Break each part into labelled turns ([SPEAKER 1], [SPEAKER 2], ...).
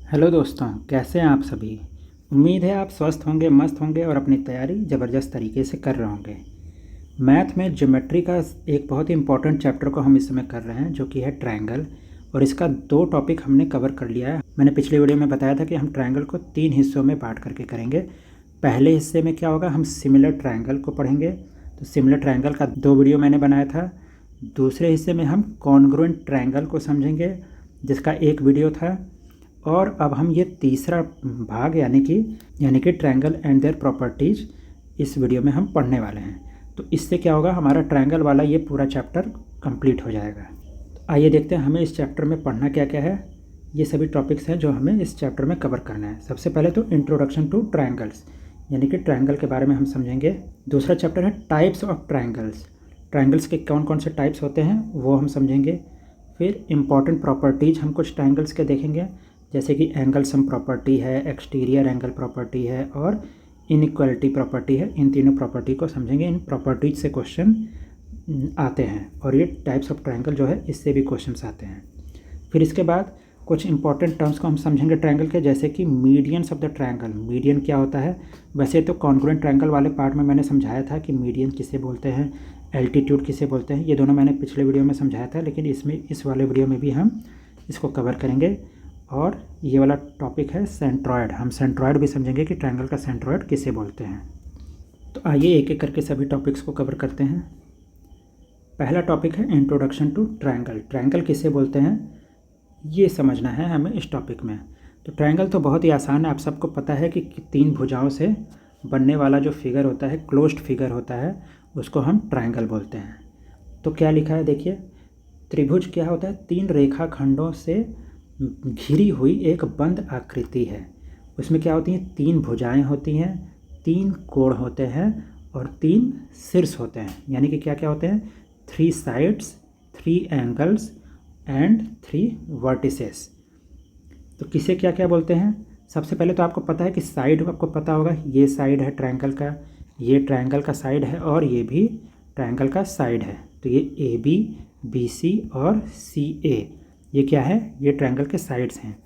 [SPEAKER 1] Hello दोस्तों, कैसे हैं आप सभी। उम्मीद है आप स्वस्थ होंगे, मस्त होंगे और अपनी तैयारी ज़बरदस्त तरीके से कर रहे होंगे। मैथ में ज्योमेट्री का एक बहुत ही इंपॉर्टेंट चैप्टर को हम इस समय कर रहे हैं, जो कि है ट्रायंगल। और इसका 2 टॉपिक हमने कवर कर लिया है। मैंने पिछले वीडियो में बताया था कि हम ट्रायंगल को 3 हिस्सों में बांट करके करेंगे। पहले हिस्से में क्या होगा, हम सिमिलर ट्रायंगल को पढ़ेंगे। तो सिमिलर ट्रायंगल का 2 वीडियो मैंने बनाया था। दूसरे हिस्से में हम कॉन्ग्रुएंट ट्रायंगल को समझेंगे, जिसका एक वीडियो था। और अब हम ये तीसरा भाग यानी कि ट्रायंगल एंड देयर प्रॉपर्टीज़ इस वीडियो में हम पढ़ने वाले हैं। तो इससे क्या होगा, हमारा ट्रायंगल वाला ये पूरा चैप्टर कंप्लीट हो जाएगा। तो आइए देखते हैं हमें इस चैप्टर में पढ़ना क्या क्या है। ये सभी टॉपिक्स हैं जो हमें इस चैप्टर में कवर करना है। सबसे पहले तो इंट्रोडक्शन टू ट्रायंगल्स, यानी कि ट्रायंगल के बारे में हम समझेंगे। दूसरा चैप्टर है टाइप्स ऑफ ट्रायंगल्स। ट्रायंगल्स के कौन कौन से टाइप्स होते हैं वो हम समझेंगे। फिर इंपॉर्टेंट प्रॉपर्टीज़ हम कुछ ट्रायंगल्स के देखेंगे, जैसे कि एंगल सम प्रॉपर्टी है, एक्सटीरियर एंगल प्रॉपर्टी है और इनइक्वालिटी प्रॉपर्टी है। इन तीनों प्रॉपर्टी को समझेंगे। इन प्रॉपर्टीज से क्वेश्चन आते हैं और ये टाइप्स ऑफ ट्रायंगल जो है इससे भी क्वेश्चंस आते हैं। फिर इसके बाद कुछ इंपॉर्टेंट टर्म्स को हम समझेंगे ट्रायंगल के, जैसे कि medians of the triangle. Median क्या होता है, वैसे तो कॉन्ग्रुएंट ट्रायंगल वाले पार्ट में मैंने समझाया था कि मीडियन किसे बोलते हैं, एल्टीट्यूड किसे बोलते हैं। ये दोनों मैंने पिछले वीडियो में समझाया था, लेकिन इस वाले वीडियो में भी हम इसको कवर करेंगे। और ये वाला टॉपिक है सेंट्रॉयड। हम सेंट्रॉयड भी समझेंगे कि ट्रायंगल का सेंट्रॉयड किसे बोलते हैं। तो आइए एक एक करके सभी टॉपिक्स को कवर करते हैं। पहला टॉपिक है इंट्रोडक्शन टू ट्रायंगल। ट्रायंगल किसे बोलते हैं ये समझना है हमें इस टॉपिक में। तो ट्रायंगल तो बहुत ही आसान है, आप सबको पता है कि 3 भुजाओं से बनने वाला जो फिगर होता है, क्लोज्ड फिगर होता है, उसको हम ट्रायंगल बोलते हैं। तो क्या लिखा है देखिए, त्रिभुज क्या होता है, 3 रेखाखंडों से घिरी हुई एक बंद आकृति है। उसमें क्या होती हैं, 3 भुजाएं होती हैं, 3 कोण होते हैं और 3 शीर्ष होते हैं। यानी कि क्या क्या होते हैं, 3 साइड्स, 3 एंगल्स एंड 3 वर्टिसेस। तो किसे क्या क्या बोलते हैं। सबसे पहले तो आपको पता है कि साइड, आपको पता होगा ये साइड है ट्रायंगल का, ये ट्रायंगल का साइड है और ये भी ट्रायंगल का साइड है। तो ये AB, BC और CA, ये क्या है, ये ट्रायंगल के साइड्स हैं।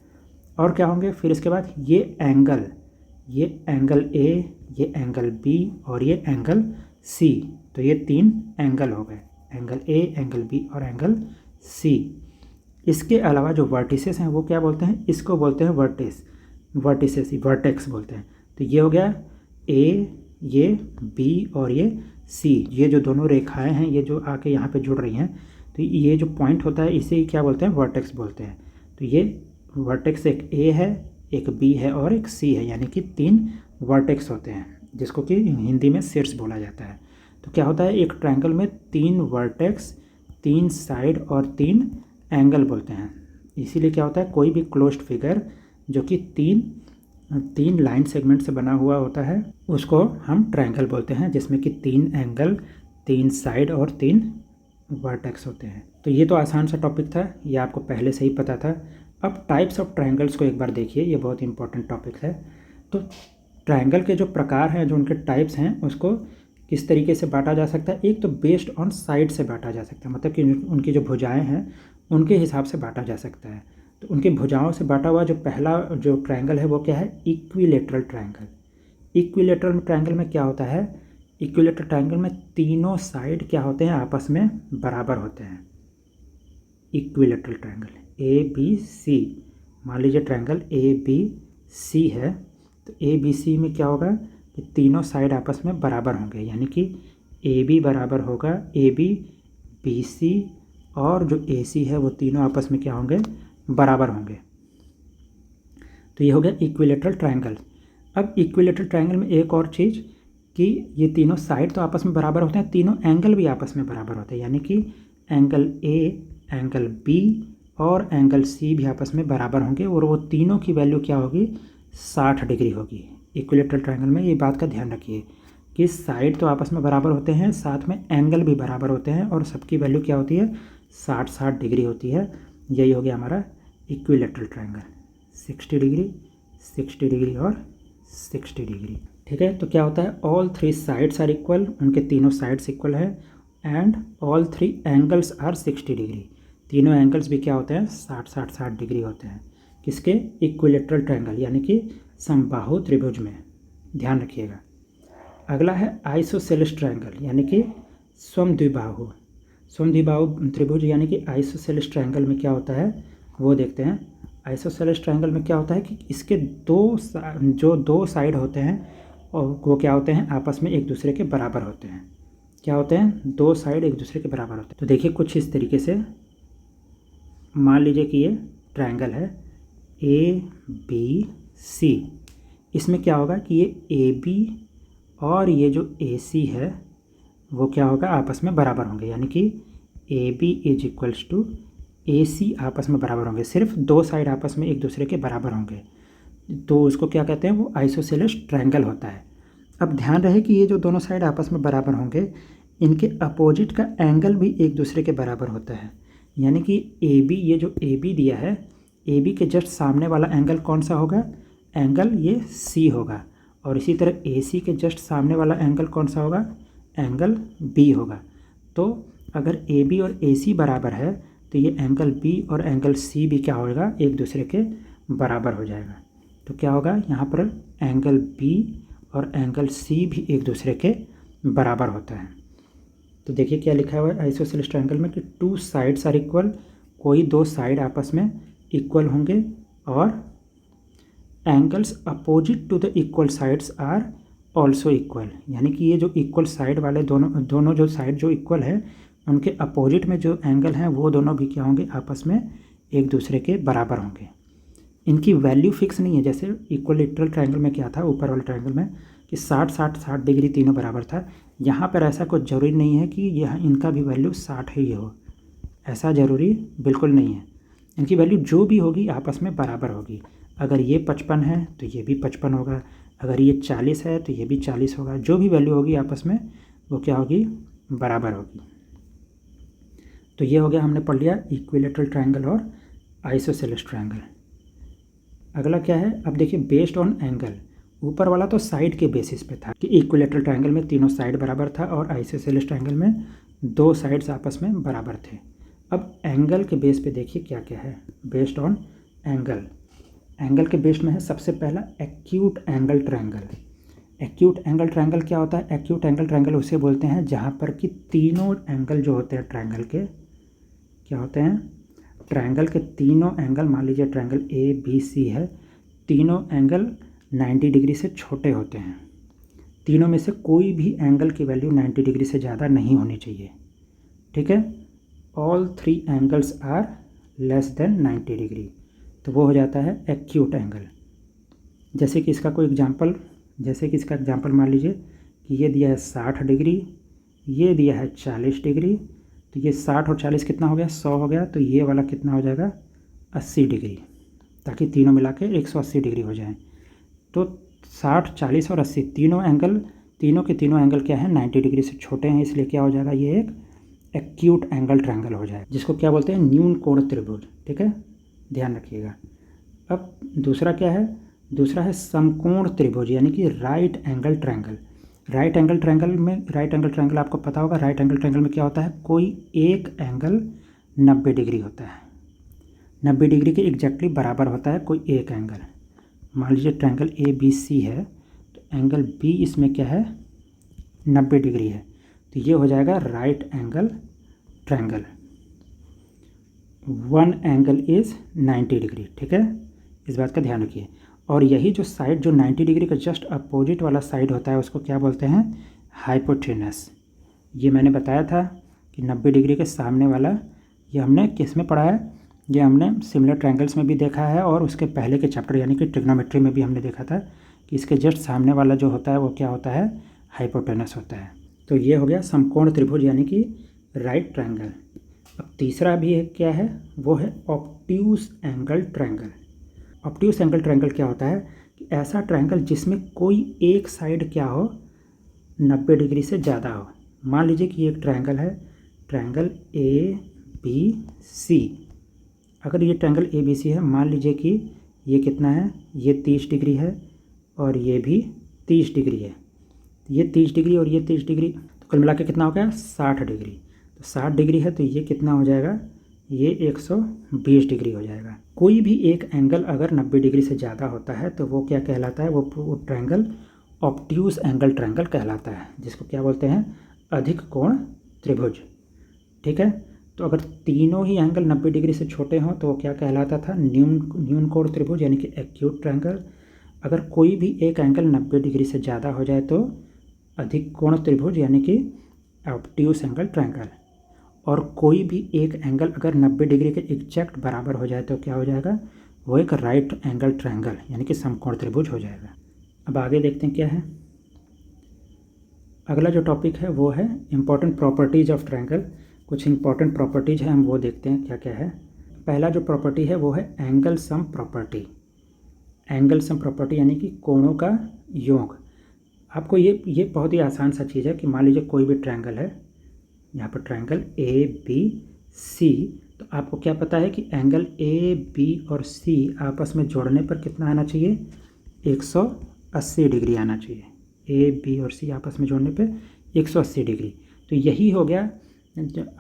[SPEAKER 1] और क्या होंगे फिर इसके बाद, ये एंगल A, ये एंगल B और ये एंगल C। तो ये 3 एंगल हो गए, एंगल A, एंगल B और एंगल C। इसके अलावा जो वर्टिसेस हैं वो क्या बोलते हैं, इसको बोलते हैं वर्टेक्स बोलते हैं। तो ये हो गया A, ये B और ये C। ये जो दोनों रेखाएं हैं, ये जो आके यहाँ पे जुड़ रही हैं, तो ये जो पॉइंट होता है इसे क्या बोलते हैं, वर्टेक्स बोलते हैं। तो ये वर्टेक्स एक A है, एक B है और एक C है, यानी कि 3 वर्टेक्स होते हैं, जिसको कि हिंदी में शीर्ष बोला जाता है। तो क्या होता है, एक ट्रायंगल में 3 वर्टेक्स, 3 साइड और 3 एंगल बोलते हैं। इसीलिए क्या होता है, कोई भी क्लोज्ड फिगर जो कि 3 लाइन सेगमेंट से बना हुआ होता है, उसको हम ट्रायंगल बोलते हैं, जिसमें कि 3 एंगल, 3 साइड और 3 वर्टेक्स होते हैं। तो ये तो आसान सा टॉपिक था, ये आपको पहले से ही पता था। अब टाइप्स ऑफ ट्रायंगल्स को एक बार देखिए, ये बहुत इंपॉर्टेंट टॉपिक है। तो ट्रायंगल के जो प्रकार हैं, जो उनके टाइप्स हैं, उसको किस तरीके से बांटा जा सकता है। एक तो बेस्ड ऑन साइड से बांटा जा सकता है, मतलब कि उनकी जो भुजाएं हैं उनके हिसाब से बांटा जा सकता है। तो उनकी भुजाओं से बांटा हुआ जो पहला जो ट्रायंगल है वो क्या है, इक्विलेटरल ट्रायंगल। इक्विलेटरल ट्रायंगल में क्या होता है, इक्विलेटरल ट्रायंगल में तीनों साइड क्या होते हैं, आपस में बराबर होते हैं। इक्विलेटरल ट्रायंगल ABC, मान लीजिए ट्रायंगल ABC है, तो ABC में क्या होगा कि तीनों साइड आपस में बराबर होंगे, यानी कि AB बराबर होगा AB, BC और जो AC है वो तीनों आपस में क्या होंगे, बराबर होंगे। तो ये हो गया इक्विलेटरल ट्रायंगल। अब इक्विलेटरल ट्रायंगल में एक और चीज़ कि ये तीनों साइड तो आपस में बराबर होते हैं, तीनों एंगल भी आपस में बराबर होते हैं, यानी कि एंगल A, एंगल B और एंगल C भी आपस में बराबर होंगे और वो तीनों की वैल्यू क्या होगी, 60 डिग्री होगी। इक्विलेटरल ट्रायंगल में ये बात का ध्यान रखिए कि साइड तो आपस में बराबर होते हैं, साथ में एंगल भी बराबर होते हैं और सबकी वैल्यू क्या होती है, 60 डिग्री होती है। यही हो गया हमारा इक्विलेटरल ट्रायंगल, 60 डिग्री, 60 डिग्री और 60 डिग्री। ठीक है, तो क्या होता है, ऑल 3 साइड्स आर इक्वल, उनके तीनों साइड्स इक्वल है, and all 3 angles are 60 degree. तीनों एंगल्स भी क्या होते हैं, 60 डिग्री होते हैं। किसके? इक्विलेटरल ट्रायंगल यानी कि समबाहु त्रिभुज में, ध्यान रखिएगा। अगला है आइसोसेलेस ट्रायंगल यानी कि समद्विबाहु। समद्विबाहु त्रिभुज यानी कि आइसोसेलेस ट्रायंगल में क्या होता है वो देखते हैं। आइसोसेलेस ट्रायंगल में क्या होता है कि इसके जो दो साइड होते हैं और वो क्या होते हैं? आपस में एक दूसरे के बराबर होते हैं। क्या होते हैं? दो साइड एक दूसरे के बराबर होते हैं। तो देखिए कुछ इस तरीके से, मान लीजिए कि ये ट्रायंगल है ABC। इसमें क्या होगा कि ये AB और ये जो AC है वो क्या होगा? आपस में बराबर होंगे, यानी कि AB is equals to AC आपस में बराबर होंगे। सिर्फ दो साइड आपस में एक दूसरे के बराबर होंगे, तो उसको क्या कहते हैं? वो आइसोसेलेस ट्रायंगल होता है। अब ध्यान रहे कि ये जो दोनों साइड आपस में बराबर होंगे, इनके अपोजिट का एंगल भी एक दूसरे के बराबर होता है। यानी कि AB, ये जो AB दिया है, AB के जस्ट सामने वाला एंगल कौन सा होगा? एंगल ये C होगा। और इसी तरह AC के जस्ट सामने वाला एंगल कौन सा होगा? एंगल B होगा। तो अगर AB और AC बराबर है तो ये एंगल B और एंगल C भी क्या होगा? एक दूसरे के बराबर हो जाएगा। तो क्या होगा यहाँ पर? एंगल B और एंगल C भी एक दूसरे के बराबर होता है। तो देखिए क्या लिखा हुआ है आइसोसेलेस ट्रायंगल में कि टू साइड्स आर इक्वल, कोई दो साइड आपस में इक्वल होंगे और angles opposite to the equal sides are also equal. यानी कि ये जो इक्वल साइड वाले दोनों जो साइड जो इक्वल है, उनके अपोजिट में जो एंगल हैं वो दोनों भी क्या होंगे? आपस में एक दूसरे के बराबर होंगे। इनकी वैल्यू फिक्स नहीं है। जैसे इक्विलेटरल ट्रायंगल में क्या था, ऊपर वाले ट्रायंगल में, कि 60-60-60 डिग्री तीनों बराबर था। यहाँ पर ऐसा कुछ ज़रूरी नहीं है कि यह इनका भी वैल्यू 60 ही हो, ऐसा ज़रूरी बिल्कुल नहीं है। इनकी वैल्यू जो भी होगी आपस में बराबर होगी। अगर ये 55 है तो ये भी 55 होगा, अगर ये 40 है तो ये भी 40 होगा। जो भी वैल्यू होगी आपस में वो क्या होगी? बराबर होगी। तो ये हो गया, हमने पढ़ लिया इक्विलेटरल ट्रायंगल और आइसोसेलेस ट्रायंगल। अगला क्या है? अब देखिए बेस्ड ऑन एंगल। ऊपर वाला तो साइड के बेसिस पे था कि इक्विलेटरल ट्रायंगल में तीनों साइड बराबर था और आइसोसेलेस ट्रायंगल में दो साइड्स आपस में बराबर थे। अब एंगल के बेस पे देखिए क्या क्या है बेस्ड ऑन एंगल। एंगल के बेस में है सबसे पहला acute angle triangle. Acute angle triangle क्या होता है? एक्यूट एंगल ट्रायंगल उसे बोलते हैं जहाँ पर कि तीनों एंगल जो होते हैं ट्रायंगल के, क्या होते हैं? ट्रायंगल के तीनों एंगल, मान लीजिए ट्रायंगल ABC है, तीनों एंगल 90 डिग्री से छोटे होते हैं। तीनों में से कोई भी एंगल की वैल्यू 90 डिग्री से ज़्यादा नहीं होनी चाहिए, ठीक है? All three angles are less than 90 degree, तो वो हो जाता है एक्यूट एंगल। जैसे कि इसका एग्जांपल मान लीजिए कि ये दिया है 60 डिग्री, ये दिया है 40 डिग्री, तो ये 60 और 40 कितना हो गया? 100 हो गया। तो ये वाला कितना हो जाएगा? 80 डिग्री, ताकि तीनों मिला के 180 डिग्री हो जाए। तो 60, 40 और 80 तीनों के तीनों एंगल क्या है? 90 डिग्री से छोटे हैं, इसलिए क्या हो जाएगा? ये एक एक्यूट एंगल ट्रायंगल हो जाएगा, जिसको क्या बोलते हैं? न्यून कोण त्रिभुज, ठीक है? ध्यान रखिएगा। अब दूसरा क्या है? दूसरा है समकोण त्रिभुज यानी कि right angle triangle. Right angle triangle आपको पता होगा। राइट एंगल ट्रायंगल में क्या होता है? कोई एक एंगल 90 डिग्री होता है, 90 डिग्री के एग्जैक्टली बराबर होता है कोई एक एंगल। मान लीजिए ट्रायंगल ABC है, तो एंगल B इसमें क्या है? 90 डिग्री है, तो ये हो जाएगा right angle triangle. One angle is 90 degree, ठीक है? इस बात का ध्यान रखिए। और यही जो साइड जो 90 डिग्री का जस्ट अपोजिट वाला साइड होता है उसको क्या बोलते हैं? हाइपोटेनस। ये मैंने बताया था कि 90 डिग्री के सामने वाला, ये हमने किस में पढ़ा है? ये हमने सिमिलर ट्रायंगल्स में भी देखा है और उसके पहले के चैप्टर यानी कि ट्रिग्नोमेट्री में भी हमने देखा था कि इसके जस्ट सामने वाला जो होता है वो क्या होता है? हाइपोटेनस होता है। तो ये हो गया समकोण त्रिभुज यानी कि राइट ट्रायंगल। अब तीसरा भी है, क्या है? वो है obtuse angle triangle. Obtuse angle triangle क्या होता है कि ऐसा ट्रायंगल जिसमें कोई एक साइड क्या हो? 90 डिग्री से ज़्यादा हो। मान लीजिए कि एक ट्रायंगल है, ट्रायंगल ABC। अगर ये ट्रायंगल ABC है, मान लीजिए कि ये कितना है? ये 30 डिग्री है और ये भी 30 डिग्री है। ये 30 डिग्री और ये 30 डिग्री, तो कुल मिला के कितना हो गया? 60 डिग्री। तो 60 डिग्री है तो ये कितना हो जाएगा? ये 120 डिग्री हो जाएगा। कोई भी एक एंगल अगर 90 डिग्री से ज़्यादा होता है तो वो क्या कहलाता है, वो ट्रायंगल ऑब्ट्यूज एंगल ट्रायंगल कहलाता है, जिसको क्या बोलते हैं, अधिक कोण त्रिभुज। ठीक है, तो अगर तीनों ही एंगल 90 डिग्री से छोटे हों तो वो क्या कहलाता था, न्यून कोण त्रिभुज यानी कि एक्यूट ट्रायंगल। अगर कोई भी एक एंगल 90 डिग्री से ज़्यादा हो जाए तो अधिक कोण त्रिभुज यानी कि ऑब्ट्यूज एंगल ट्रायंगल। और कोई भी एक एंगल अगर 90 डिग्री के एग्जैक्ट बराबर हो जाए तो क्या हो जाएगा, वो एक राइट एंगल ट्रायंगल यानी कि समकोण त्रिभुज हो जाएगा। अब आगे देखते हैं क्या है। अगला जो टॉपिक है वो है इम्पॉर्टेंट प्रॉपर्टीज़ ऑफ ट्रायंगल। कुछ इंपॉर्टेंट प्रॉपर्टीज़ हैं, हम वो देखते हैं क्या क्या है। पहला जो प्रॉपर्टी है वो है angle sum property. Angle sum property यानी कि कोणों का योग। आपको ये बहुत ही आसान सा चीज़ है कि मान लीजिए कोई भी ट्रायंगल है, यहाँ पर ट्रायंगल ए बी सी, तो आपको क्या पता है कि एंगल ए बी और सी आपस में जोड़ने पर कितना आना चाहिए, 180 डिग्री आना चाहिए। ए बी और सी आपस में जोड़ने पे 180 डिग्री। तो यही हो गया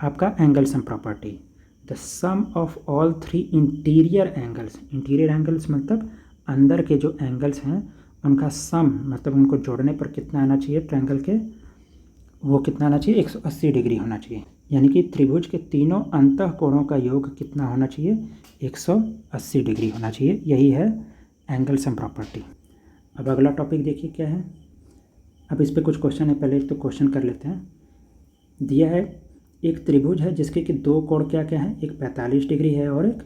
[SPEAKER 1] आपका angle sum property. The sum of all three interior angles, interior angles मतलब अंदर के जो एंगल्स हैं उनका सम मतलब उनको जोड़ने पर कितना आना चाहिए ट्रायंगल के, वो कितना आना चाहिए, 180 डिग्री होना चाहिए। यानी कि त्रिभुज के तीनों अंतः कोणों का योग कितना होना चाहिए, 180 डिग्री होना चाहिए। यही है एंगल सम प्रॉपर्टी। अब अगला टॉपिक देखिए क्या है। अब इस पर कुछ क्वेश्चन है, पहले तो क्वेश्चन कर लेते हैं। दिया है एक त्रिभुज है जिसके कि दो कोण क्या क्या है, एक 45 डिग्री है और एक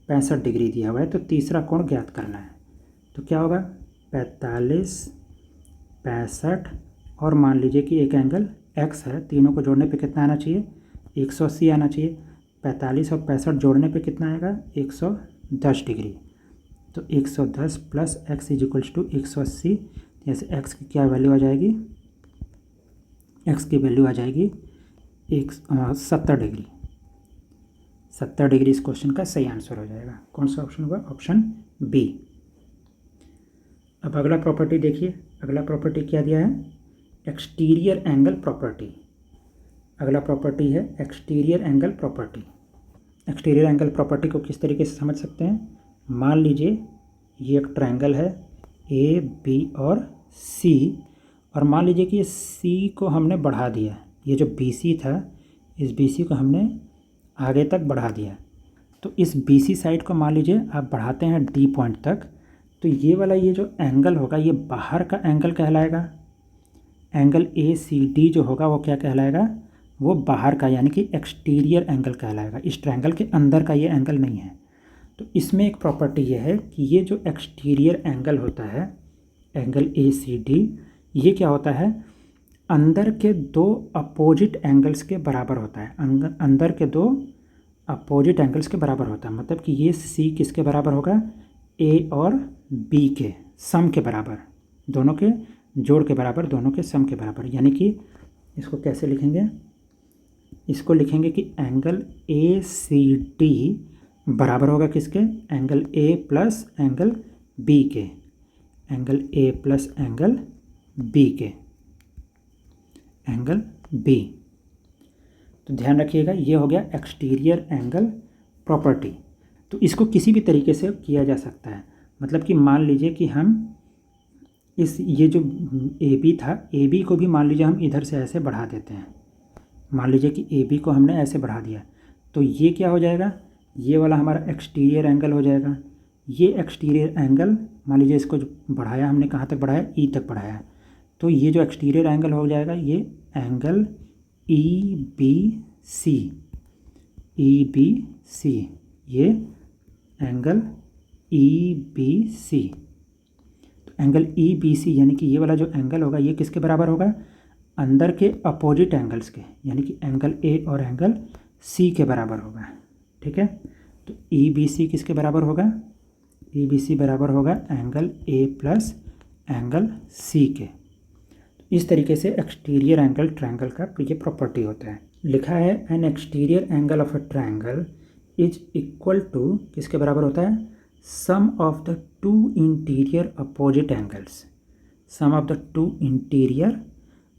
[SPEAKER 1] 65 डिग्री दिया हुआ है, तो तीसरा कोण ज्ञात करना है। तो क्या होगा, 45 65 और मान लीजिए कि एक एंगल x है, तीनों को जोड़ने पे कितना आना चाहिए, 180 आना चाहिए। 45 और 65 जोड़ने पे कितना आएगा, 110 डिग्री। तो 110 plus x is equals to 180, जैसे x की क्या वैल्यू आ जाएगी, x की वैल्यू आ जाएगी 70 डिग्री। 70 डिग्री इस क्वेश्चन का सही आंसर हो जाएगा। कौन सा ऑप्शन होगा, ऑप्शन बी। अब अगला प्रॉपर्टी देखिए। अगला प्रॉपर्टी क्या दिया है, एक्सटीरियर एंगल प्रॉपर्टी। अगला प्रॉपर्टी है exterior angle property. Exterior angle property को किस तरीके से समझ सकते हैं, मान लीजिए ये एक ट्रायंगल है ए बी और सी, और मान लीजिए कि सी को हमने बढ़ा दिया, ये जो बी सी था इस बी सी को हमने आगे तक बढ़ा दिया। तो इस बी सी साइड को मान लीजिए आप बढ़ाते हैं डी पॉइंट तक, तो ये वाला ये जो एंगल होगा ये बाहर का एंगल कहलाएगा। एंगल ए सी डी जो होगा वो क्या कहलाएगा, वो बाहर का यानी कि एक्सटीरियर एंगल कहलाएगा। इस ट्रायंगल के अंदर का ये एंगल नहीं है। तो इसमें एक प्रॉपर्टी ये है कि ये जो एक्सटीरियर एंगल होता है, एंगल ए सी डी, ये क्या होता है, अंदर के दो अपोजिट एंगल्स के बराबर होता है। अंदर के दो अपोजिट एंगल्स के बराबर होता है, मतलब कि ये सी किसके बराबर होगा, ए और बी के सम के बराबर, दोनों के जोड़ के बराबर, दोनों के सम के बराबर। यानी कि इसको कैसे लिखेंगे, इसको लिखेंगे कि एंगल ए सी डी बराबर होगा किसके, angle A plus angle B के, angle A plus angle B के, एंगल बी। तो ध्यान रखिएगा ये हो गया एक्सटीरियर एंगल प्रॉपर्टी। तो इसको किसी भी तरीके से किया जा सकता है, मतलब कि मान लीजिए कि हम ये जो ए बी था, ए बी को भी मान लीजिए हम इधर से ऐसे बढ़ा देते हैं। मान लीजिए कि ए बी को हमने ऐसे बढ़ा दिया, तो ये क्या हो जाएगा, ये वाला हमारा एक्सटीरियर एंगल हो जाएगा। ये एक्सटीरियर एंगल मान लीजिए इसको जो बढ़ाया हमने, कहाँ तक बढ़ाया, ई तक बढ़ाया, तो ये जो एक्सटीरियर एंगल हो जाएगा ये angle E B C, E B C, ये एंगल ई बी सी। तो एंगल ई बी सी यानी कि ये वाला जो एंगल होगा ये किसके बराबर होगा, अंदर के अपोजिट एंगल्स के, यानी कि एंगल ए और एंगल सी के बराबर होगा। ठीक है, तो ई बी सी किसके बराबर होगा, ई बी सी बराबर होगा angle A plus angle C के। इस तरीके से एक्सटीरियर एंगल ट्रायंगल का ये प्रॉपर्टी होता है। लिखा है an exterior angle of a triangle is equal to, किसके बराबर होता है, sum of the two interior opposite angles, sum of the two interior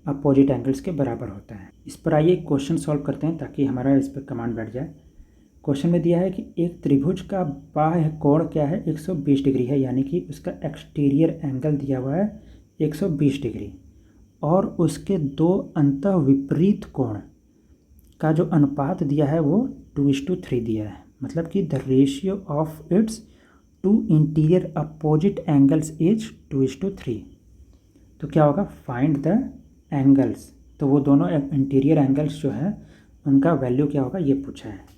[SPEAKER 1] opposite angles के बराबर होता है। इस पर आइए क्वेश्चन सॉल्व करते हैं ताकि हमारा इस पर कमांड बैठ जाए। क्वेश्चन में दिया है कि एक त्रिभुज का बाह्य कोण क्या है, 120 डिग्री है, यानी कि उसका एक्सटीरियर एंगल दिया हुआ है 120 डिग्री, और उसके दो अंतः विपरीत कोण का जो अनुपात दिया है वो 2:3 दिया है। मतलब कि the ratio of its to interior opposite angles is 2:3। तो क्या होगा, फाइंड द एंगल्स। तो वो दोनों इंटीरियर एंगल्स जो है उनका वैल्यू क्या होगा, ये पूछा है।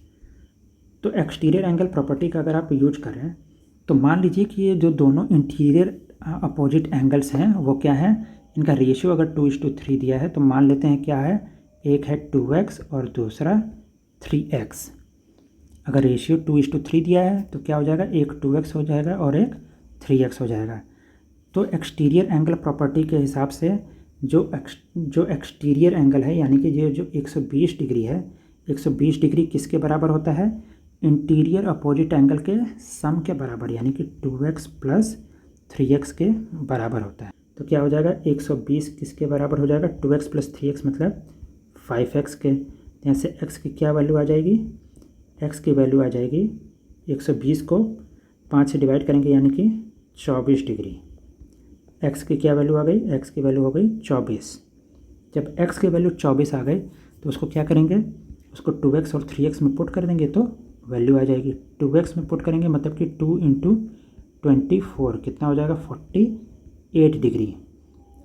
[SPEAKER 1] तो एक्सटीरियर एंगल प्रॉपर्टी का अगर आप यूज करें तो मान लीजिए कि ये जो दोनों इंटीरियर अपोजिट एंगल्स हैं वो क्या है, इनका रेशियो अगर 2:3 दिया है तो मान लेते हैं क्या है, एक है 2x और दूसरा 3x। अगर रेशियो 2:3 दिया है तो क्या हो जाएगा, एक 2x हो जाएगा और एक 3x हो जाएगा। तो एक्सटीरियर एंगल प्रॉपर्टी के हिसाब से जो एक्सटीरियर एंगल है, यानी कि ये जो 120 डिग्री है, 120 डिग्री किसके बराबर होता है, इंटीरियर अपोजिट एंगल के सम के बराबर, यानी कि 2x प्लस 3x के बराबर होता है। तो क्या हो जाएगा, 120 किसके बराबर हो जाएगा, 2x प्लस 3x मतलब 5x के। यहाँ से x की क्या वैल्यू आ जाएगी, x की वैल्यू आ जाएगी 120 को 5 से डिवाइड करेंगे यानी कि 24 डिग्री। x की क्या वैल्यू आ गई, x की वैल्यू हो गई 24। जब x की वैल्यू 24 आ गई तो उसको क्या करेंगे, उसको 2x और 3x में पुट कर देंगे तो वैल्यू आ जाएगी। 2x में पुट करेंगे मतलब कि 2 × 24 कितना हो जाएगा, 48 डिग्री।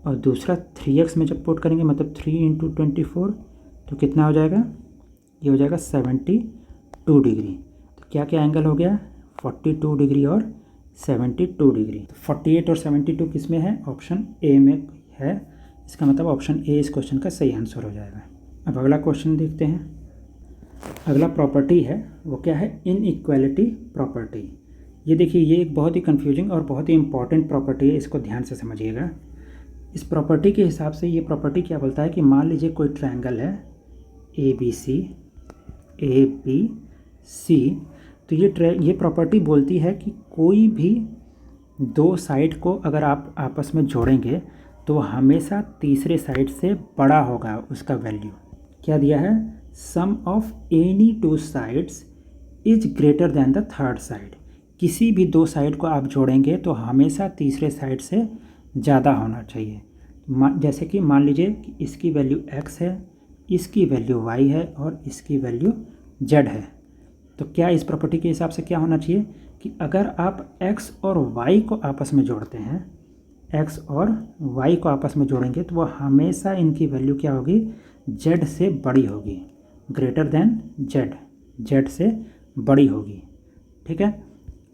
[SPEAKER 1] और दूसरा 3x में जब पुट करेंगे मतलब 3 × 24 तो कितना हो जाएगा, ये हो जाएगा 72 डिग्री। तो क्या क्या एंगल हो गया, 42 डिग्री और 72 डिग्री। तो 48 और 72 किस में है, ऑप्शन ए में है। इसका मतलब ऑप्शन ए इस क्वेश्चन का सही आंसर हो जाएगा। अब अगला क्वेश्चन देखते हैं। अगला प्रॉपर्टी है वो क्या है, इनइक्वालिटी प्रॉपर्टी। ये देखिए, ये एक बहुत ही कंफ्यूजिंग और बहुत ही इंपॉर्टेंट प्रॉपर्टी है, इसको ध्यान से समझिएगा। इस प्रॉपर्टी के हिसाब से ये प्रॉपर्टी क्या बोलता है कि मान लीजिए कोई ट्रायंगल है ABC, तो ये प्रॉपर्टी बोलती है कि कोई भी दो साइड को अगर आप आपस में जोड़ेंगे तो हमेशा तीसरे साइड से बड़ा होगा उसका वैल्यू। क्या दिया है, sum of any two sides is greater than the third side. किसी भी दो साइड को आप जोड़ेंगे तो हमेशा तीसरे साइड से ज़्यादा होना चाहिए। जैसे कि मान लीजिए कि इसकी वैल्यू x है, इसकी वैल्यू y है और इसकी वैल्यू z है। तो क्या इस प्रॉपर्टी के हिसाब से क्या होना चाहिए कि अगर आप x और y को आपस में जोड़ते हैं, x और y को आपस में जोड़ेंगे तो वह हमेशा इनकी वैल्यू क्या होगी, z से बड़ी होगी, ग्रेटर देन z से बड़ी होगी। ठीक है।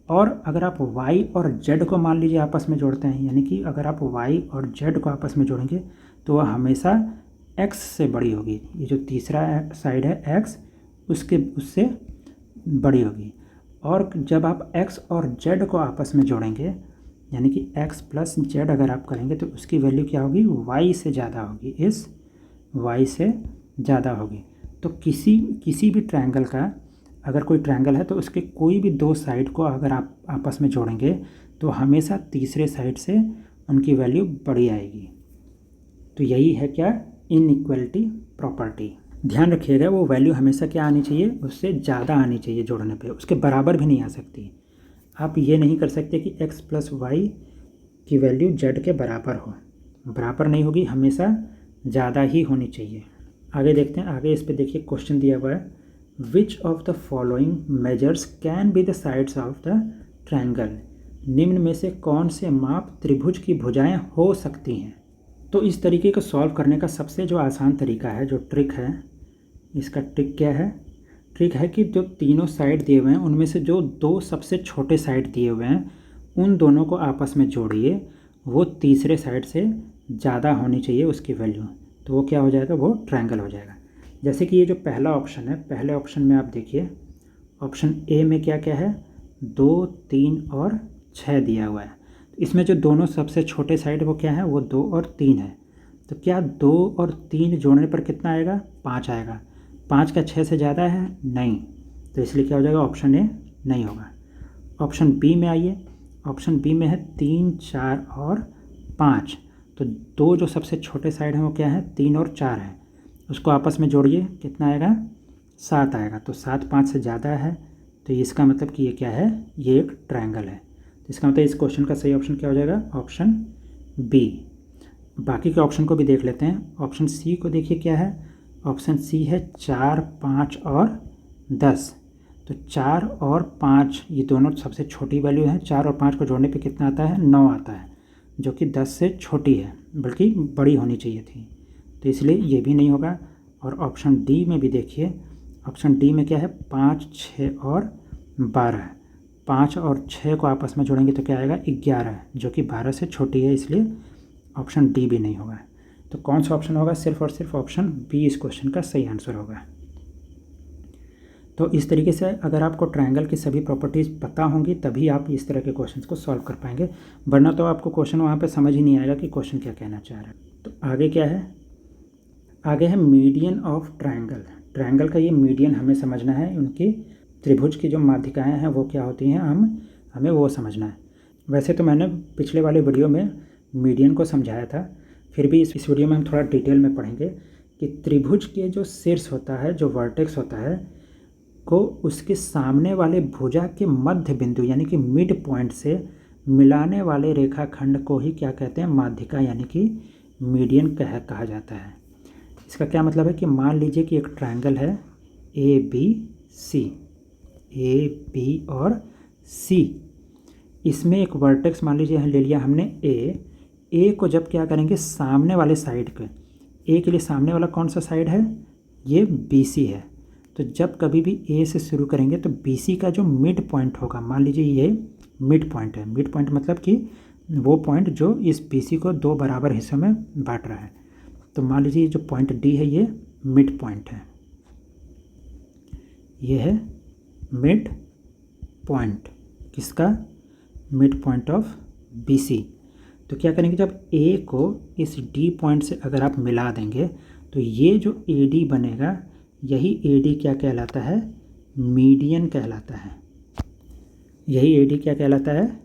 [SPEAKER 1] और अगर आप y और z को मान लीजिए आपस में जोड़ते हैं, यानी कि अगर आप y और z को आपस में जोड़ेंगे तो वह हमेशा x से बड़ी होगी। ये जो तीसरा साइड है x उससे बड़ी होगी। और जब आप x और z को आपस में जोड़ेंगे, यानी कि x प्लस z अगर आप करेंगे तो उसकी वैल्यू क्या होगी, y से ज़्यादा होगी, इस y से ज़्यादा होगी। तो किसी भी ट्रायंगल का, अगर कोई ट्रायंगल है तो उसके कोई भी दो साइड को अगर आप आपस में जोड़ेंगे तो हमेशा तीसरे साइड से उनकी वैल्यू बड़ी आएगी। तो यही है क्या, इनइक्वालिटी प्रॉपर्टी। ध्यान रखिएगा वो वैल्यू हमेशा क्या आनी चाहिए, उससे ज़्यादा आनी चाहिए जोड़ने पे, उसके बराबर भी नहीं आ सकती। आप ये नहीं कर सकते कि x प्लस वाई की वैल्यू z के बराबर हो, बराबर नहीं होगी, हमेशा ज़्यादा ही होनी चाहिए। आगे देखते हैं, आगे इस पे देखिए क्वेश्चन दिया हुआ है, which of the following measures can be the sides of the triangle. निम्न में से कौन से माप त्रिभुज की भुजाएं हो सकती हैं। तो इस तरीके को सॉल्व करने का सबसे जो आसान तरीका है, जो ट्रिक है, इसका ट्रिक क्या है, ट्रिक है कि जो तीनों साइड दिए हुए हैं उनमें से जो दो सबसे छोटे साइड दिए हुए हैं उन दोनों को आपस में जोड़िए, वो तीसरे साइड से ज़्यादा होनी चाहिए उसकी वैल्यू, तो वो क्या हो जाएगा, वो ट्रायंगल हो जाएगा। जैसे कि ये जो पहला ऑप्शन है, पहले ऑप्शन में आप देखिए, ऑप्शन ए में क्या क्या है, 2, 3 और 6 दिया हुआ है। इसमें जो दोनों सबसे छोटे साइड वो क्या है, वो 2 और 3 है। तो क्या 2 और 3 जोड़ने पर कितना आएगा, 5 आएगा। 5 का 6 से ज़्यादा है, नहीं, तो इसलिए क्या हो जाएगा, ऑप्शन ए नहीं होगा। ऑप्शन बी में आइए, ऑप्शन बी में है 3, 4 और 5। तो दो जो सबसे छोटे साइड हैं वो क्या है, 3 और 4 है, उसको आपस में जोड़िए, कितना आएगा, 7 आएगा। तो 7 5 से ज़्यादा है, तो इसका मतलब कि ये क्या है, ये एक ट्रायंगल है। तो इसका मतलब इस क्वेश्चन का सही ऑप्शन क्या हो जाएगा, ऑप्शन बी। बाकी के ऑप्शन को भी देख लेते हैं। ऑप्शन सी को देखिए क्या है, ऑप्शन सी है 4, 5 और 10। तो 4 और 5 ये दोनों सबसे छोटी वैल्यू है। 4 और 5 को जोड़ने पे कितना आता है, 9 आता है, जो कि 10 से छोटी है, बल्कि बड़ी होनी चाहिए थी। तो इसलिए ये भी नहीं होगा। और ऑप्शन डी में भी देखिए, ऑप्शन डी में क्या है, 5, 6 और 12। 5 और 6 को आपस में जोड़ेंगे तो क्या आएगा, 11, जो कि 12 से छोटी है, इसलिए ऑप्शन डी भी नहीं होगा। तो कौन सा ऑप्शन होगा, सिर्फ और सिर्फ ऑप्शन बी इस क्वेश्चन का सही आंसर होगा। तो इस तरीके से अगर आपको ट्रायंगल की सभी प्रॉपर्टीज़ पता होंगी तभी आप इस तरह के क्वेश्चंस को सॉल्व कर पाएंगे, वरना तो आपको क्वेश्चन वहाँ पे समझ ही नहीं आएगा कि क्वेश्चन क्या कहना चाह रहा है। तो आगे क्या है, आगे है मीडियन ऑफ ट्रायंगल। ट्रायंगल का ये मीडियन हमें समझना है, उनकी त्रिभुज की जो माध्यिकाएँ हैं वो क्या होती हैं, हमें वो समझना है। वैसे तो मैंने पिछले वाले वीडियो में मीडियन को समझाया था, फिर भी इस वीडियो में हम थोड़ा डिटेल में पढ़ेंगे कि त्रिभुज के जो शीर्ष होता है, जो वर्टेक्स होता है, को उसके सामने वाले भुजा के मध्य बिंदु यानी कि मिड पॉइंट से मिलाने वाले रेखाखंड को ही क्या कहते हैं, माध्यिका यानी कि मीडियन कहा जाता है। इसका क्या मतलब है कि मान लीजिए कि एक ट्रायंगल है A B C, A B और सी। इसमें एक वर्टेक्स मान लीजिए ले लिया हमने ए को जब क्या करेंगे, सामने वाले साइड के, ए के लिए सामने वाला कौन सा साइड है, ये बी सी है। तो जब कभी भी ए से शुरू करेंगे तो बी सी का जो मिड पॉइंट होगा, मान लीजिए ये मिड पॉइंट है। मिड पॉइंट मतलब कि वो पॉइंट जो इस बी सी को 2 बराबर हिस्सों में बांट रहा है। तो मान लीजिए जो पॉइंट डी है ये मिड पॉइंट है, ये है मिड पॉइंट, किसका, mid point of B C. तो क्या करेंगे, जब ए को इस डी पॉइंट से अगर आप मिला देंगे तो ये जो ए डी बनेगा, यही ए डी क्या कहलाता है, मीडियन कहलाता है। यही ए डी क्या कहलाता है,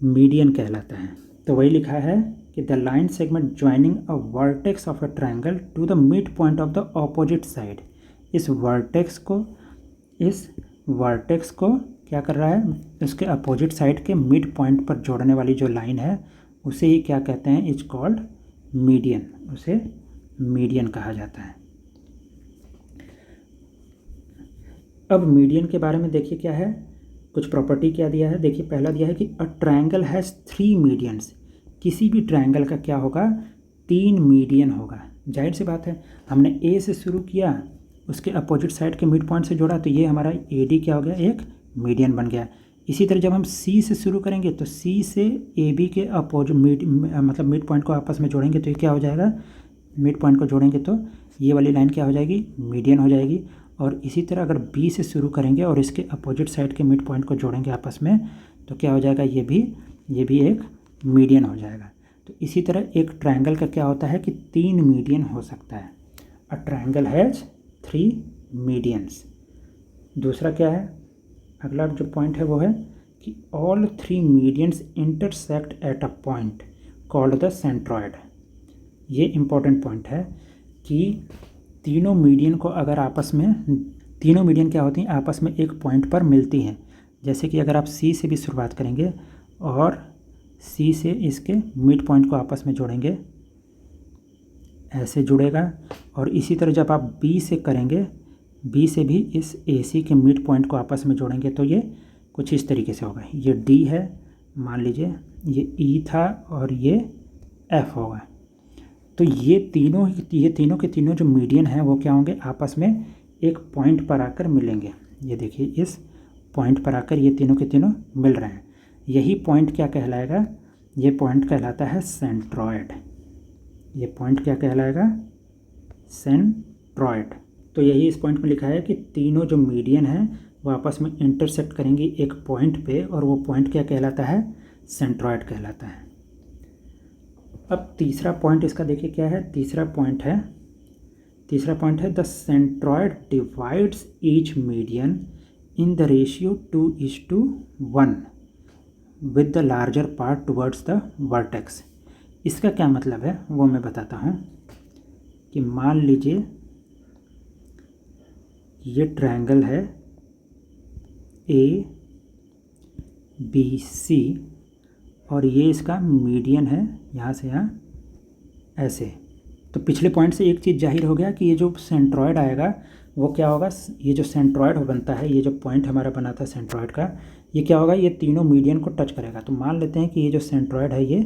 [SPEAKER 1] मीडियन कहलाता है। तो वही लिखा है कि the line segment joining a vertex of a triangle to the mid point of the opposite side. इस वर्टेक्स को क्या कर रहा है, उसके अपोजिट साइड के मिड पॉइंट पर जोड़ने वाली जो लाइन है उसे ही क्या कहते हैं, इज कॉल्ड मीडियन, उसे मीडियन कहा जाता है। अब मीडियन के बारे में देखिए क्या है, कुछ प्रॉपर्टी क्या दिया है। देखिए पहला दिया है कि अ ट्रायंगल हैज़ 3 मीडियंस। किसी भी ट्रायंगल का क्या होगा, 3 मीडियन होगा। जाहिर सी बात है, हमने ए से शुरू किया, उसके अपोजिट साइड के मिड पॉइंट से जोड़ा, तो ये हमारा ए डी क्या हो गया, एक मीडियन बन गया। इसी तरह जब हम सी से शुरू करेंगे तो सी से ए बी के अपोजिट मतलब मिड पॉइंट को आपस में जोड़ेंगे तो ये क्या हो जाएगा, मिड पॉइंट को जोड़ेंगे तो ये वाली लाइन क्या हो जाएगी, मीडियन हो जाएगी। और इसी तरह अगर बी से शुरू करेंगे और इसके अपोजिट साइड के मिड पॉइंट को जोड़ेंगे आपस में तो क्या हो जाएगा, ये भी एक मीडियन हो जाएगा। तो इसी तरह एक ट्रायंगल का क्या होता है कि 3 मीडियन हो सकता है। A triangle has 3 medians. दूसरा क्या है, अगला जो पॉइंट है वो है कि all 3 medians intersect at a point called the centroid. ये इम्पॉर्टेंट पॉइंट है कि तीनों मीडियन को अगर आपस में, तीनों मीडियन क्या होती हैं, आपस में एक पॉइंट पर मिलती हैं। जैसे कि अगर आप सी से भी शुरुआत करेंगे और सी से इसके मिड पॉइंट को आपस में जोड़ेंगे, ऐसे जुड़ेगा। और इसी तरह जब आप बी से करेंगे, बी से भी इस ए सी के मिड पॉइंट को आपस में जोड़ेंगे तो ये कुछ इस तरीके से होगा। ये डी है, मान लीजिए ये ई था और ये एफ होगा। तो ये तीनों के तीनों जो मीडियन हैं वो क्या होंगे, आपस में एक पॉइंट पर आकर मिलेंगे। ये देखिए इस पॉइंट पर आकर ये तीनों के तीनों मिल रहे हैं। यही पॉइंट क्या कहलाएगा, ये पॉइंट कहलाता है सेंट्रॉयड। ये पॉइंट क्या कहलाएगा, सेंट्रॉयड। तो यही इस पॉइंट में लिखा है कि तीनों जो मीडियन हैं वो आपस में इंटरसेक्ट करेंगी एक पॉइंट पे, और वो पॉइंट क्या कहलाता है, सेंट्रॉयड कहलाता है। अब तीसरा पॉइंट इसका देखिए क्या है, तीसरा पॉइंट है the centroid divides each median in the ratio 2:1 with the larger part towards the vertex. इसका क्या मतलब है वो मैं बताता हूँ कि मान लीजिए ये ट्रायंगल है ए बी सी और ये इसका मीडियन है यहाँ से यहाँ ऐसे। तो पिछले पॉइंट से एक चीज़ जाहिर हो गया कि ये जो सेंट्रॉयड आएगा वो क्या होगा, ये जो सेंट्रॉयड बनता है, ये जो पॉइंट हमारा बना था सेंट्रॉयड का, ये क्या होगा, ये तीनों मीडियन को टच करेगा। तो मान लेते हैं कि ये जो सेंट्रॉयड है ये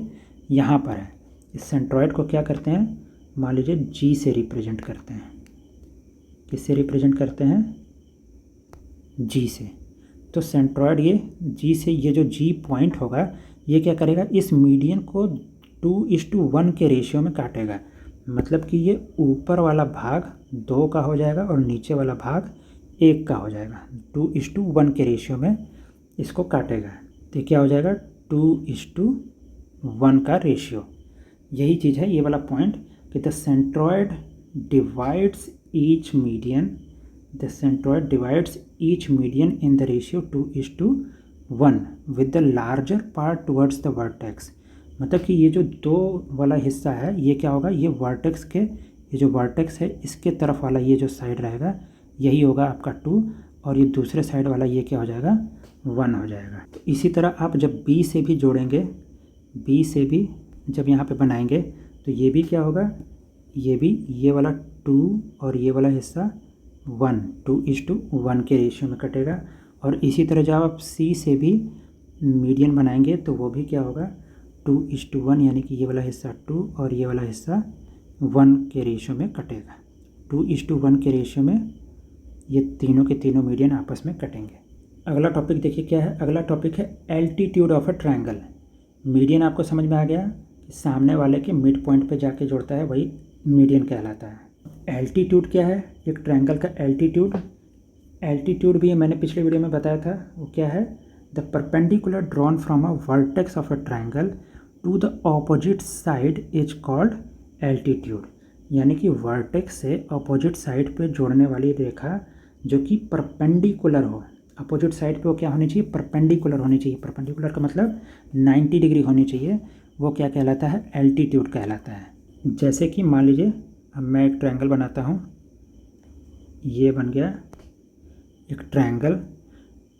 [SPEAKER 1] यहाँ पर है। इस सेंट्रॉयड को क्या करते हैं, मान लीजिए जी से रिप्रेजेंट करते हैं। किससे रिप्रेजेंट करते हैं, जी से। तो सेंट्रॉयड ये जी से, ये जो जी पॉइंट होगा ये क्या करेगा, इस मीडियन को 2:1 के रेशियो में काटेगा। मतलब कि ये ऊपर वाला भाग 2 का हो जाएगा और नीचे वाला भाग 1 का हो जाएगा। 2:1 के रेशियो में इसको काटेगा। तो क्या हो जाएगा, 2:1 का रेशियो। यही चीज़ है ये वाला पॉइंट कि the centroid divides each median, the centroid divides each median in the ratio 2:1 with the larger part towards the vertex. मतलब कि ये जो 2 वाला हिस्सा है ये क्या होगा, ये वर्टेक्स के, ये जो वर्टेक्स है इसके तरफ वाला ये जो साइड रहेगा यही होगा आपका 2 और ये दूसरे साइड वाला ये क्या हो जाएगा, 1 हो जाएगा। तो इसी तरह आप जब बी से भी जोड़ेंगे, बी से भी जब यहाँ पे बनाएंगे तो ये भी क्या होगा, ये भी ये वाला 2 और ये वाला हिस्सा 1, 2:1 के रेशियो में कटेगा। और इसी तरह जब आप सी से भी मीडियन बनाएंगे तो वो भी क्या होगा, 2:1, यानी कि ये वाला हिस्सा 2 और ये वाला हिस्सा 1 के रेशियो में कटेगा। 2:1 के रेशियो में ये तीनों के तीनों मीडियन आपस में कटेंगे। अगला टॉपिक देखिए क्या है, अगला टॉपिक है altitude of a triangle. Median आपको समझ में आ गया, सामने वाले के मिड पॉइंट पे जाके जुड़ता है वही मीडियन कहलाता है। एल्टीट्यूड क्या है, एक ट्रायंगल का एल्टीट्यूड, एल्टीट्यूड भी मैंने पिछले वीडियो में बताया था, वो क्या है, the perpendicular drawn from a vertex of a triangle to the opposite side is called altitude. यानी कि वर्टेक्स से अपोजिट साइड पे जोड़ने वाली रेखा जो कि परपेंडिकुलर हो, अपोजिट साइड पे वो क्या होनी चाहिए, परपेंडिकुलर होनी चाहिए। परपेंडिकुलर का मतलब 90 डिग्री होनी चाहिए, वो क्या कहलाता है, एल्टीट्यूड कहलाता है। जैसे कि मान लीजिए अब मैं एक ट्रायंगल बनाता हूँ, ये बन गया एक ट्रायंगल।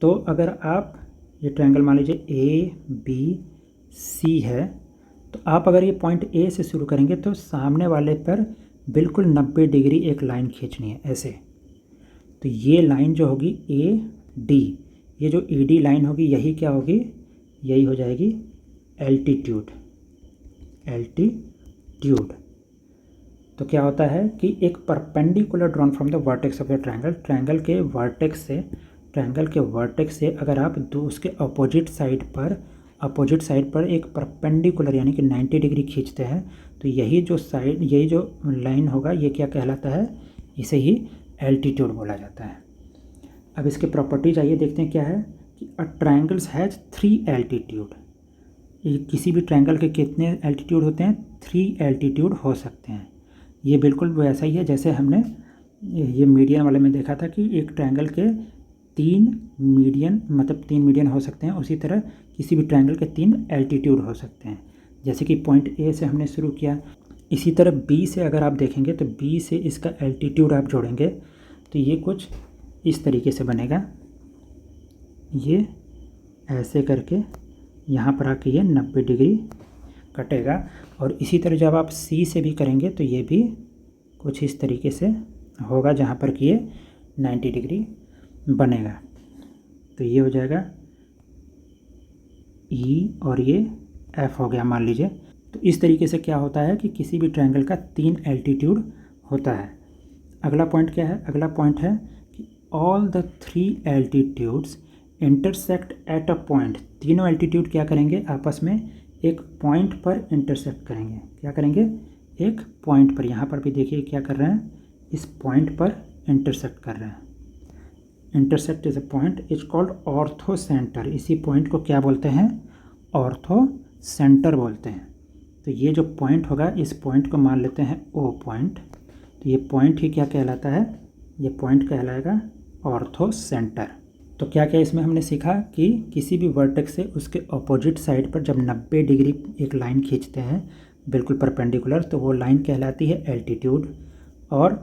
[SPEAKER 1] तो अगर आप ये ट्रायंगल मान लीजिए ए बी सी है, तो आप अगर ये पॉइंट ए से शुरू करेंगे तो सामने वाले पर बिल्कुल 90 डिग्री एक लाइन खींचनी है ऐसे। तो ये लाइन जो होगी ए डी, ये जो ए डी लाइन होगी यही क्या होगी, यही हो जाएगी एल्टीट्यूड। एल्टीट्यूड तो क्या होता है कि एक perpendicular drawn from the vertex of the triangle, triangle के वर्टेक्स से अगर आप उसके अपोजिट साइड पर एक परपेंडिकुलर यानी कि 90 डिग्री खींचते हैं तो यही जो लाइन होगा ये क्या कहलाता है, इसे ही एल्टीट्यूड बोला जाता है। अब इसके प्रॉपर्टीज आइए देखते हैं क्या है कि अ ट्रायंगल्स हैज 3 एल्टीट्यूड। किसी भी ट्रायंगल के कितने एल्टीट्यूड होते हैं, 3 एल्टीट्यूड हो सकते हैं। ये बिल्कुल वैसा ही है जैसे हमने ये मीडियन वाले में देखा था कि एक ट्रायंगल के 3 मीडियन हो सकते हैं, उसी तरह किसी भी ट्रायंगल के 3 एल्टीट्यूड हो सकते हैं। जैसे कि पॉइंट ए से हमने शुरू किया, इसी तरह बी से अगर आप देखेंगे तो बी से इसका एल्टीट्यूड आप जोड़ेंगे तो ये कुछ इस तरीके से बनेगा, ये ऐसे करके यहाँ पर आके ये 90 डिग्री कटेगा। और इसी तरह जब आप सी से भी करेंगे तो ये भी कुछ इस तरीके से होगा जहाँ पर कि ये 90 डिग्री बनेगा। तो ये हो जाएगा ई और ये एफ हो गया मान लीजिए। तो इस तरीके से क्या होता है कि किसी भी ट्रायंगल का 3 एल्टीट्यूड होता है। अगला पॉइंट क्या है, अगला पॉइंट है कि all the 3 altitudes intersect at a point. तीनों एल्टीट्यूड क्या करेंगे, आपस में एक पॉइंट पर इंटरसेक्ट करेंगे। क्या करेंगे, एक पॉइंट पर। यहाँ पर भी देखिए क्या कर रहे हैं, इस पॉइंट पर इंटरसेक्ट कर रहे हैं। Intersect is a point is called ortho centre. इसी पॉइंट को क्या बोलते हैं, ऑर्थो सेंटर बोलते हैं। तो ये जो पॉइंट होगा इस पॉइंट को मान लेते हैं ओ पॉइंट। तो ये पॉइंट ही क्या कहलाता है, ये पॉइंट कहलाएगा ऑर्थो सेंटर। तो क्या क्या इसमें हमने सीखा कि किसी भी वर्टेक्स से उसके अपोजिट साइड पर जब 90 डिग्री एक लाइन खींचते हैं बिल्कुल परपेंडिकुलर, तो वो लाइन कहलाती है एल्टीट्यूड। और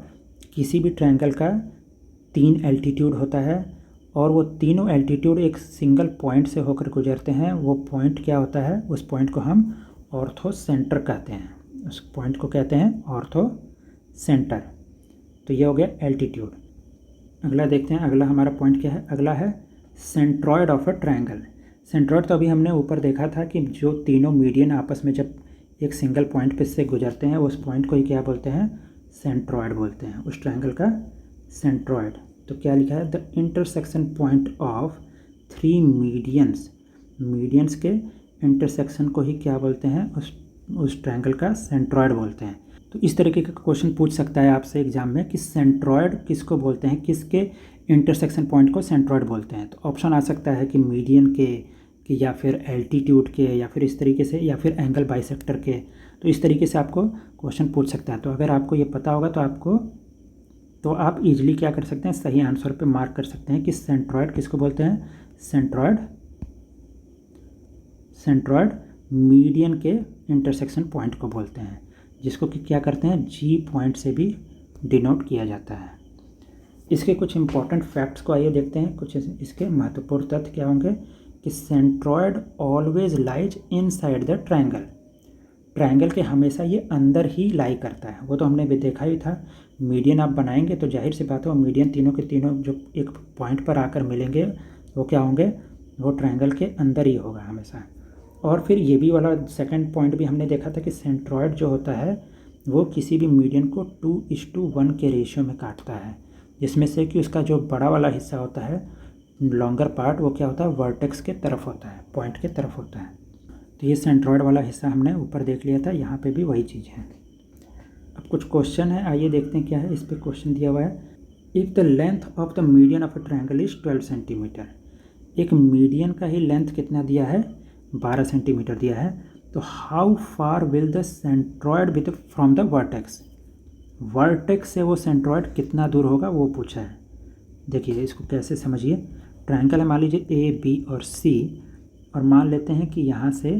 [SPEAKER 1] किसी भी ट्रायंगल का 3 एल्टीट्यूड होता है और वो तीनों एल्टीट्यूड एक सिंगल पॉइंट से होकर गुजरते हैं, वो पॉइंट क्या होता है, उस पॉइंट को हम ऑर्थो सेंटर कहते हैं। उस पॉइंट को कहते हैं ऑर्थो सेंटर। तो ये हो गया एल्टीट्यूड। अगला देखते हैं, अगला हमारा पॉइंट क्या है। अगला है centroid of a triangle. Centroid तो अभी हमने ऊपर देखा था कि जो तीनों मीडियन आपस में जब एक सिंगल पॉइंट पे से गुजरते हैं, उस पॉइंट को ही क्या बोलते हैं, सेंट्रॉयड बोलते हैं, उस ट्रायंगल का सेंट्रॉयड। तो क्या लिखा है, the intersection point of 3 medians. Medians के इंटरसेक्शन को ही क्या बोलते हैं, उस ट्रायंगल का सेंट्रॉयड बोलते हैं। तो इस तरीके का क्वेश्चन पूछ सकता है आपसे एग्जाम में कि सेंट्रॉयड किसको बोलते हैं, किसके इंटरसेक्शन पॉइंट को सेंट्रॉयड बोलते हैं। तो ऑप्शन आ सकता है कि मीडियन के, कि या फिर एल्टीट्यूड के, या फिर इस तरीके से, या फिर एंगल बाइसेक्टर के। तो इस तरीके से आपको क्वेश्चन पूछ सकता है। तो अगर आपको ये पता होगा तो आप इजीली क्या कर सकते हैं, सही आंसर पे मार्क कर सकते हैं कि सेंट्रॉयड किसको बोलते हैं, सेंट्रॉयड मीडियन के इंटरसेक्शन पॉइंट को बोलते हैं, जिसको कि क्या करते हैं, जी पॉइंट से भी डिनोट किया जाता है। इसके कुछ इंपॉर्टेंट फैक्ट्स को आइए देखते हैं। कुछ इसके महत्वपूर्ण तथ्य क्या होंगे कि centroid always lies inside the triangle. Triangle के हमेशा ये अंदर ही लाई करता है। वो तो हमने भी देखा ही था, मीडियन आप बनाएंगे तो जाहिर सी बात है वो मीडियन तीनों के तीनों जो एक पॉइंट पर आकर मिलेंगे वो क्या होंगे, वो ट्रायंगल के अंदर ही होगा हमेशा। और फिर ये भी वाला सेकंड पॉइंट भी हमने देखा था कि सेंट्रॉयड जो होता है वो किसी भी मीडियन को 2:1 के रेशियो में काटता है, जिसमें से कि उसका जो बड़ा वाला हिस्सा होता है, लॉन्गर पार्ट, वो क्या होता है, वर्टेक्स के तरफ होता है, पॉइंट के तरफ होता है। तो ये सेंट्रॉयड वाला हिस्सा हमने ऊपर देख लिया था, यहाँ पे भी वही चीज़ है। अब कुछ क्वेश्चन है, आइए देखते हैं क्या है। इस पर क्वेश्चन दिया हुआ है, if the length of the median of a triangle is 12 centimetre. एक मीडियन का ही लेंथ कितना दिया है, 12 सेंटीमीटर दिया है। तो how far will the centroid with from the vertex. Vertex से वो सेंट्रॉयड कितना दूर होगा वो पूछा है। देखिए इसको कैसे समझिए, ट्रायंगल है मान लीजिए ए बी और सी, और मान लेते हैं कि यहाँ से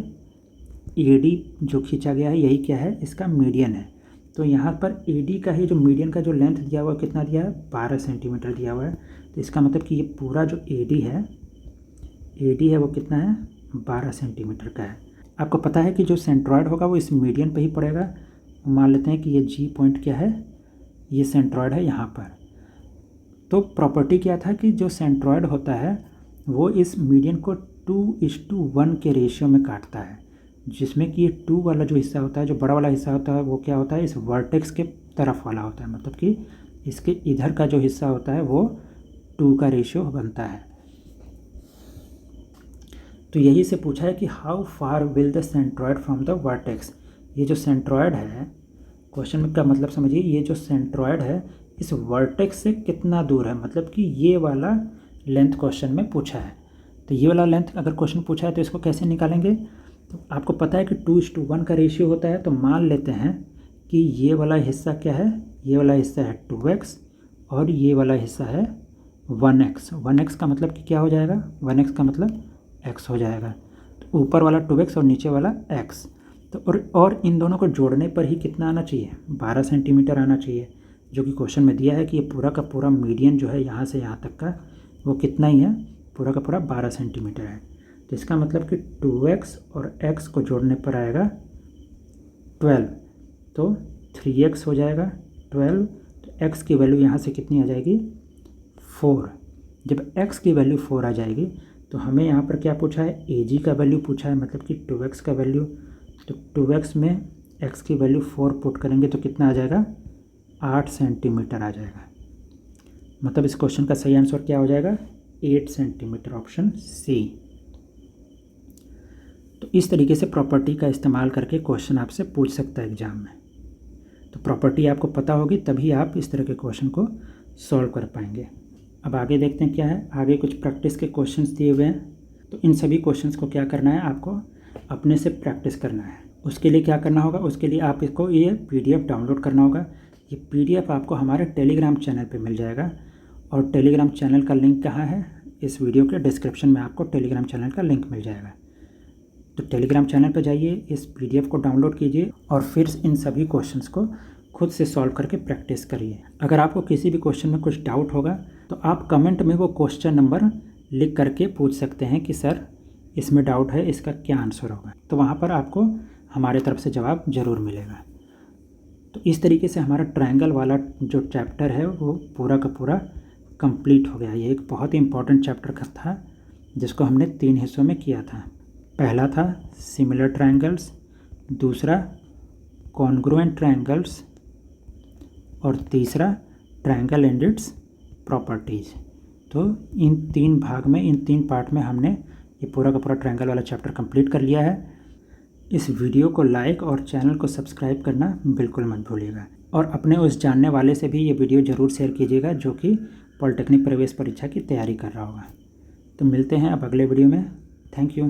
[SPEAKER 1] ए डी जो खींचा गया है यही क्या है, इसका मीडियन है। तो यहाँ पर ए डी का ही जो मीडियन का जो लेंथ दिया हुआ है कितना दिया है, 12 सेंटीमीटर दिया हुआ है। तो इसका मतलब कि ये पूरा जो ए डी है वो कितना है, 12 सेंटीमीटर का है। आपको पता है कि जो सेंट्रॉयड होगा वो इस मीडियन पे ही पड़ेगा। मान लेते हैं कि ये जी पॉइंट क्या है, ये सेंट्रॉयड है यहाँ पर। तो प्रॉपर्टी क्या था कि जो सेंट्रॉयड होता है वो इस मीडियन को 2:1 के रेशियो में काटता है, जिसमें कि ये 2 वाला जो हिस्सा होता है, जो बड़ा वाला हिस्सा होता है, वो क्या होता है, इस वर्टेक्स के तरफ वाला होता है। मतलब कि इसके इधर का जो हिस्सा होता है वो 2 का रेशियो बनता है। तो यही से पूछा है कि how far will the centroid from the vertex. ये जो सेंट्रॉयड है, क्वेश्चन का मतलब समझिए, ये जो सेंट्रॉयड है इस वर्टेक्स से कितना दूर है, मतलब कि ये वाला लेंथ क्वेश्चन में पूछा है। तो ये वाला लेंथ अगर क्वेश्चन पूछा है तो इसको कैसे निकालेंगे, तो आपको पता है कि 2:1 का रेशियो होता है। तो मान लेते हैं कि ये वाला हिस्सा क्या है, ये वाला हिस्सा है 2x और ये वाला हिस्सा है 1x। 1x का मतलब कि क्या हो जाएगा, 1x का मतलब x हो जाएगा। तो ऊपर वाला 2x और नीचे वाला x। तो और इन दोनों को जोड़ने पर ही कितना आना चाहिए, 12 सेंटीमीटर आना चाहिए, जो कि क्वेश्चन में दिया है कि ये पूरा का पूरा मीडियन जो है यहाँ से यहाँ तक का वो कितना ही है, पूरा का पूरा 12 सेंटीमीटर है। तो इसका मतलब कि 2x और x को जोड़ने पर आएगा 12, तो 3x हो जाएगा 12। तो x की वैल्यू यहाँ से कितनी आ जाएगी, 4। जब x की वैल्यू 4 आ जाएगी तो हमें यहाँ पर क्या पूछा है, AG का वैल्यू पूछा है, मतलब कि 2x का वैल्यू। तो 2x में x की वैल्यू 4 पुट करेंगे तो कितना आ जाएगा, 8 सेंटीमीटर आ जाएगा। मतलब इस क्वेश्चन का सही आंसर क्या हो जाएगा, 8 सेंटीमीटर, ऑप्शन सी। तो इस तरीके से प्रॉपर्टी का इस्तेमाल करके क्वेश्चन आपसे पूछ सकता है एग्जाम में। तो प्रॉपर्टी आपको पता होगी तभी आप इस तरह के क्वेश्चन को सॉल्व कर पाएंगे। अब आगे देखते हैं क्या है। आगे कुछ प्रैक्टिस के क्वेश्चंस दिए हुए हैं। तो इन सभी क्वेश्चंस को क्या करना है, आपको अपने से प्रैक्टिस करना है। उसके लिए क्या करना होगा, उसके लिए आप इसको ये PDF डाउनलोड करना होगा। ये PDF आपको हमारे टेलीग्राम चैनल पे मिल जाएगा, और टेलीग्राम चैनल का लिंक कहाँ है, इस वीडियो के डिस्क्रिप्शन में आपको टेलीग्राम चैनल का लिंक मिल जाएगा। तो टेलीग्राम चैनल पर जाइए, इस PDF को डाउनलोड कीजिए और फिर इन सभी क्वेश्चंस को खुद से सॉल्व करके प्रैक्टिस करिए। अगर आपको किसी भी क्वेश्चन में कुछ डाउट होगा तो आप कमेंट में वो क्वेश्चन नंबर लिख करके पूछ सकते हैं कि सर इसमें डाउट है, इसका क्या आंसर होगा। तो वहाँ पर आपको हमारे तरफ से जवाब ज़रूर मिलेगा। तो इस तरीके से हमारा ट्रायंगल वाला जो चैप्टर है वो पूरा का पूरा कंप्लीट हो गया। ये एक बहुत ही इम्पोर्टेंट चैप्टर का था जिसको हमने 3 हिस्सों में किया था। पहला था सिमिलर ट्रायंगल्स, दूसरा कॉन्ग्रुएंट ट्रायंगल्स और तीसरा ट्रायंगल एंड इट्स प्रॉपर्टीज़। तो इन 3 भाग में, इन 3 पार्ट में हमने ये पूरा का पूरा ट्रायंगल वाला चैप्टर कंप्लीट कर लिया है। इस वीडियो को लाइक और चैनल को सब्सक्राइब करना बिल्कुल मत भूलिएगा और अपने उस जानने वाले से भी ये वीडियो ज़रूर शेयर कीजिएगा जो कि पॉलिटेक्निक प्रवेश परीक्षा की तैयारी कर रहा होगा। तो मिलते हैं अब अगले वीडियो में। Thank you.